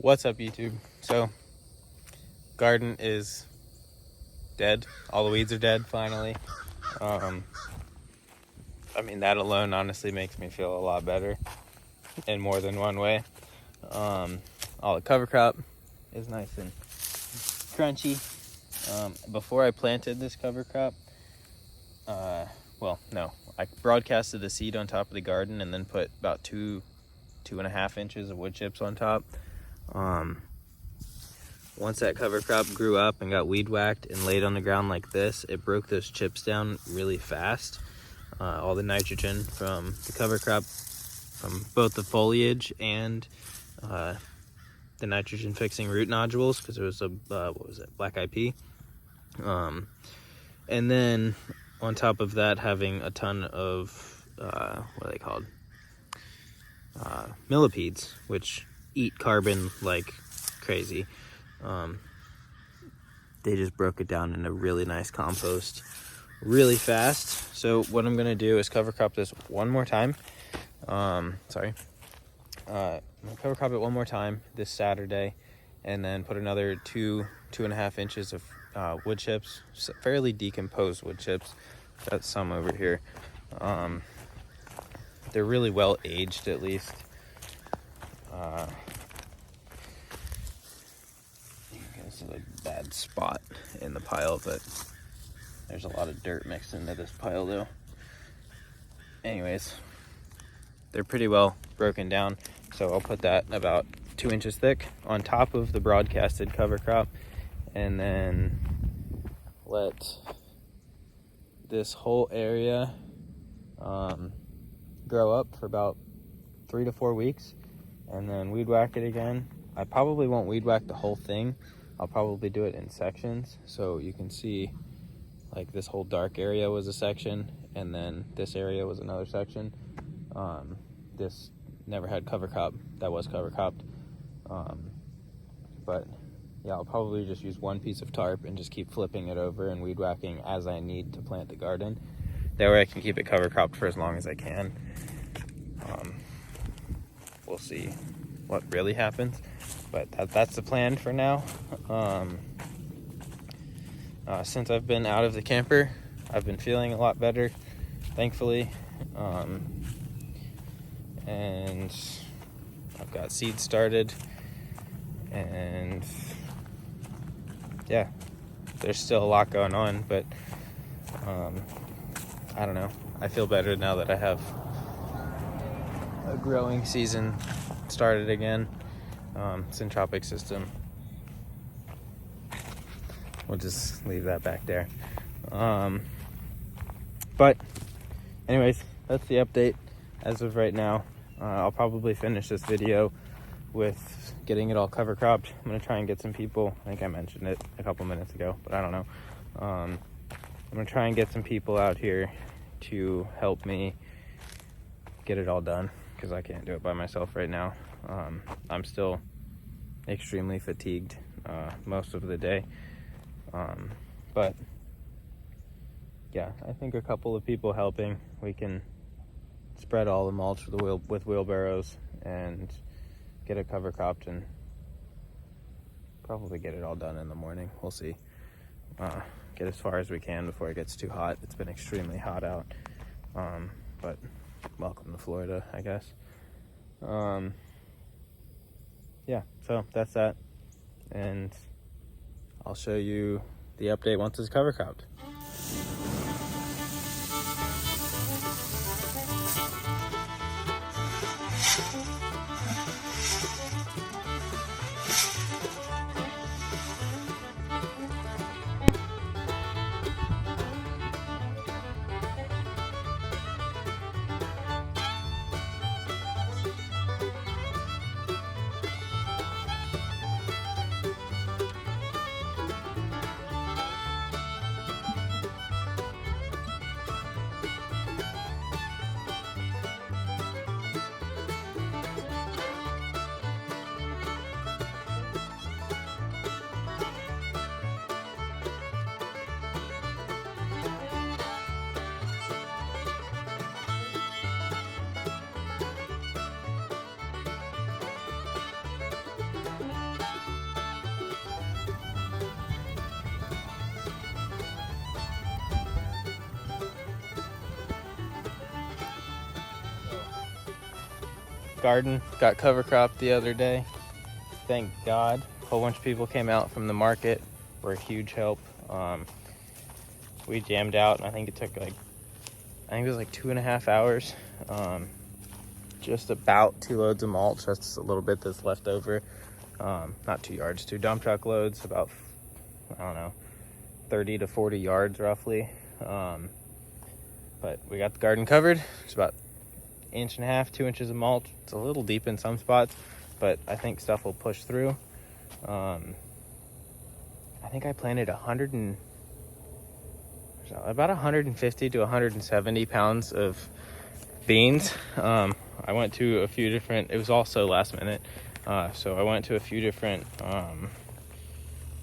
What's up, YouTube? So, garden is dead. All the weeds are dead, finally. That alone honestly makes me feel a lot better in more than one way. All the cover crop is nice and crunchy. Before I planted this cover crop, I broadcasted a seed on top of the garden and then put about 2.5 inches of wood chips on top. Once that cover crop grew up and got weed whacked and laid on the ground like this, it broke those chips down really fast. All the nitrogen from the cover crop, from both the foliage and the nitrogen fixing root nodules, because there was a black eyed pea. And then on top of that, having a ton of what are they called? Millipedes, which eat carbon like crazy. They just broke it down in a really nice compost really fast. So what I'm gonna do is cover crop this one more time. I'm gonna cover crop it one more time this Saturday, and then put another 2.5 inches of wood chips, fairly decomposed wood chips. Got some over here. They're really well aged, at least. This is a bad spot in the pile, but there's a lot of dirt mixed into this pile though. Anyways, they're pretty well broken down, so I'll put that about 2 inches thick on top of the broadcasted cover crop, and then let this whole area grow up for about 3 to 4 weeks, and then weed whack it again. I probably won't weed whack the whole thing. I'll probably do it in sections, so you can see like this whole dark area was a section, and then this area was another section. This never had cover crop, that was cover cropped. But yeah, I'll probably just use one piece of tarp and just keep flipping it over and weed whacking as I need to plant the garden. That way I can keep it cover cropped for as long as I can. We'll see what really happens, but that's the plan for now. Since I've been out of the camper, I've been feeling a lot better, thankfully. And I've got seeds started, and yeah, there's still a lot going on, but I don't know. I feel better now that I have a growing season started again. Syntropic system. We'll just leave that back there. But anyways, that's the update as of right now. I'll probably finish this video with getting it all cover cropped. I'm gonna try and get some people, I think I mentioned it a couple minutes ago, but I don't know. I'm gonna try and get some people out here to help me get it all done, because I can't do it by myself right now. I'm still extremely fatigued most of the day. But yeah, I think a couple of people helping, we can spread all the mulch with wheelbarrows and get it cover cropped, and probably get it all done in the morning. We'll see. Get as far as we can before it gets too hot. It's been extremely hot out, but welcome to Florida, I guess. Yeah, so that's that, and I'll show you the update once it's cover cropped. Garden got cover cropped the other day. Thank God. A whole bunch of people came out from the market. Were a huge help. We jammed out, and I think it took like, I think it was like 2.5 hours. Just about 2 loads of mulch. That's a little bit that's left over. Not 2 yards, 2 dump truck loads, about, I don't know, 30 to 40 yards roughly. But we got the garden covered. It's about 1.5 to 2 inches of mulch. It's a little deep in some spots, but I think stuff will push through. I think I planted about 150 to 170 pounds of beans. I went to a few different, it was also last minute. So I went to a few different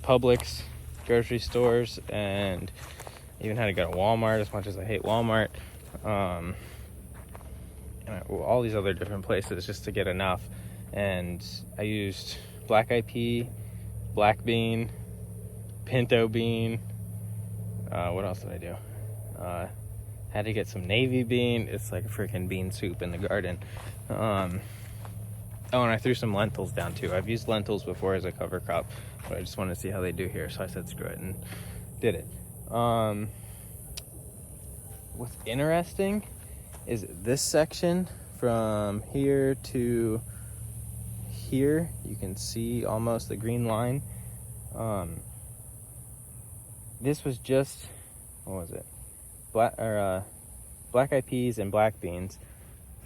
Publix, grocery stores, and even had to go to Walmart, as much as I hate Walmart. And all these other different places just to get enough. And I used black-eyed pea, black bean, pinto bean. What else did I do? Had to get some navy bean. It's like a freaking bean soup in the garden. Oh, and I threw some lentils down too. I've used lentils before as a cover crop, but I just wanted to see how they do here, so I said screw it and did it. What's interesting is this section from here to here. You can see almost the green line. This was just, what was it? Black-eyed peas and black beans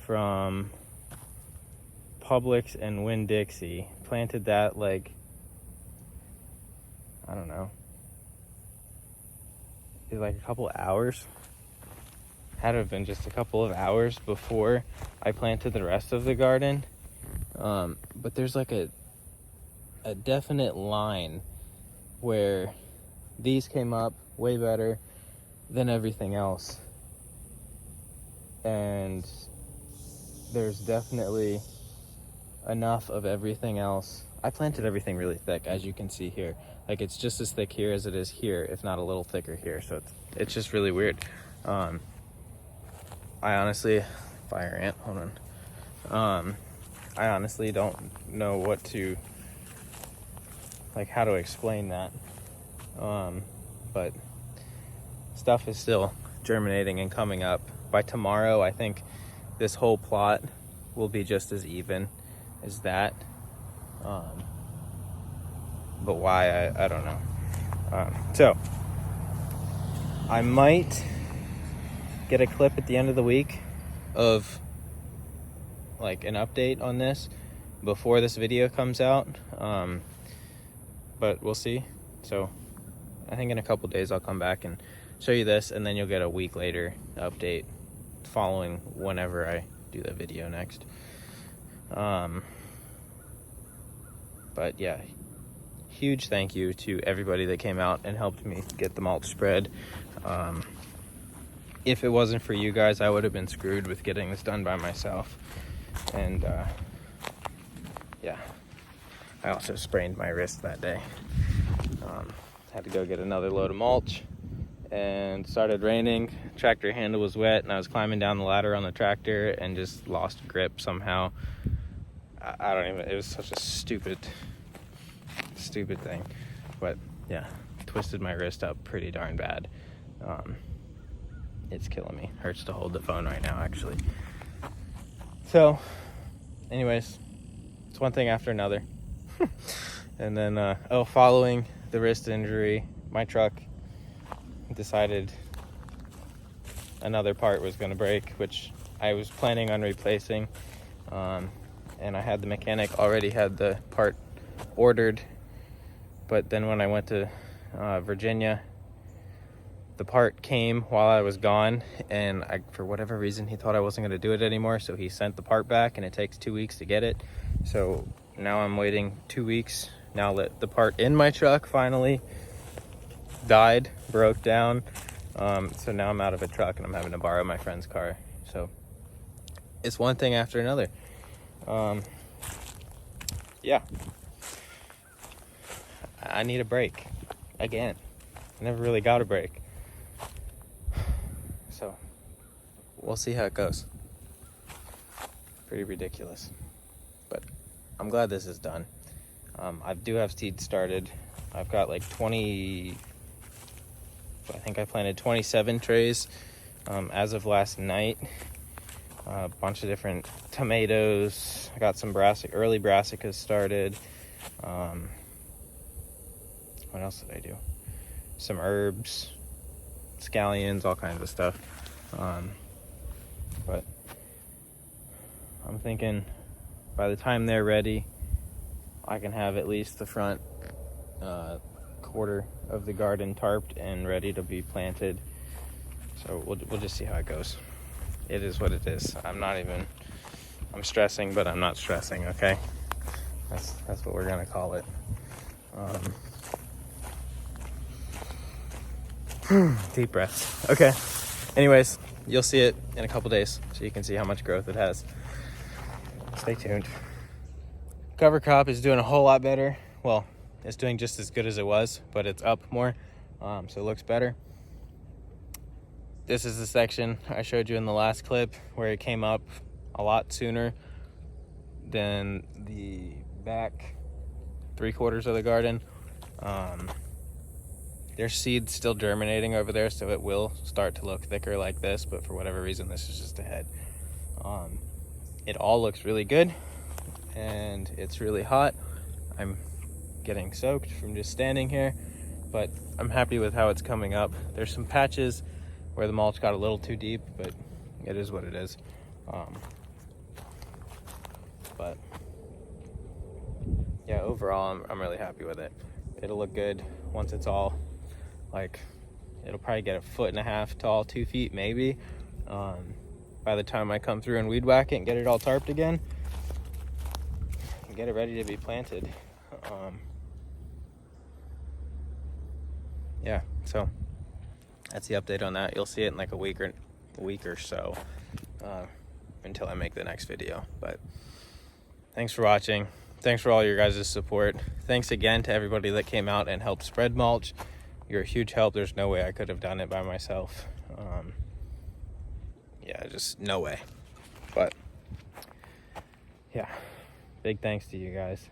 from Publix and Winn-Dixie. Planted that like, I don't know, it was like a couple hours. Had to have been just a couple of hours before I planted the rest of the garden. But there's like a definite line where these came up way better than everything else. And there's definitely enough of everything else. I planted everything really thick, as you can see here. Like, it's just as thick here as it is here, if not a little thicker here. So it's just really weird. I honestly, fire ant, hold on. I honestly don't know what to, like, how to explain that. But stuff is still germinating and coming up. By tomorrow, I think this whole plot will be just as even as that. But why, I don't know. So I might get a clip at the end of the week of like an update on this before this video comes out. But we'll see. So I think in a couple days I'll come back and show you this, and then you'll get a week later update following whenever I do the video next. But yeah, huge thank you to everybody that came out and helped me get the mulch spread. If it wasn't for you guys, I would have been screwed with getting this done by myself. And yeah, I also sprained my wrist that day. Had to go get another load of mulch, and started raining. Tractor handle was wet, and I was climbing down the ladder on the tractor and just lost grip somehow. I don't even, it was such a stupid thing. But yeah, twisted my wrist up pretty darn bad. It's killing me. Hurts to hold the phone right now, actually. So anyways, it's one thing after another. And then following the wrist injury, my truck decided another part was going to break, which I was planning on replacing. And I had the mechanic already had the part ordered, but then when I went to Virginia, the part came while I was gone, and for whatever reason he thought I wasn't going to do it anymore, so he sent the part back, and it takes 2 weeks to get it. So now I'm waiting 2 weeks. Now that the part in my truck finally died, broke down, so now I'm out of a truck and I'm having to borrow my friend's car. So it's one thing after another. Yeah, I need a break again. I never really got a break, so we'll see how it goes. Pretty ridiculous. I'm glad this is done. I do have seeds started. I've got like 20, I think I planted 27 trays as of last night. A bunch of different tomatoes. I got some early brassicas started. What else did I do? Some herbs, scallions, all kinds of stuff. But I'm thinking by the time they're ready, I can have at least the front quarter of the garden tarped and ready to be planted. So we'll just see how it goes. It is what it is. I'm stressing, but I'm not stressing, okay? That's what we're gonna call it. Deep breaths. Okay. Anyways, you'll see it in a couple days, so you can see how much growth it has. Stay tuned. Cover crop is doing a whole lot better. Well, it's doing just as good as it was, but it's up more, so it looks better. This is the section I showed you in the last clip where it came up a lot sooner than the back 3/4 of the garden. There's seeds still germinating over there, so it will start to look thicker like this, but for whatever reason, this is just a head. It all looks really good, and it's really hot. I'm getting soaked from just standing here, but I'm happy with how it's coming up. There's some patches where the mulch got a little too deep, but it is what it is. But yeah, overall, I'm really happy with it. It'll look good once it's all, like, it'll probably get 1.5 feet tall, 2 feet maybe. By the time I come through and weed whack it and get it all tarped again, and get it ready to be planted. Yeah, so that's the update on that. You'll see it in like a week or so until I make the next video. But thanks for watching. Thanks for all your guys' support. Thanks again to everybody that came out and helped spread mulch. You're a huge help. There's no way I could have done it by myself. Yeah, just no way. But yeah, big thanks to you guys.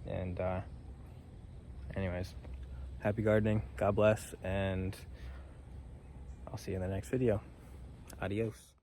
And anyways, happy gardening. God bless. And I'll see you in the next video. Adios.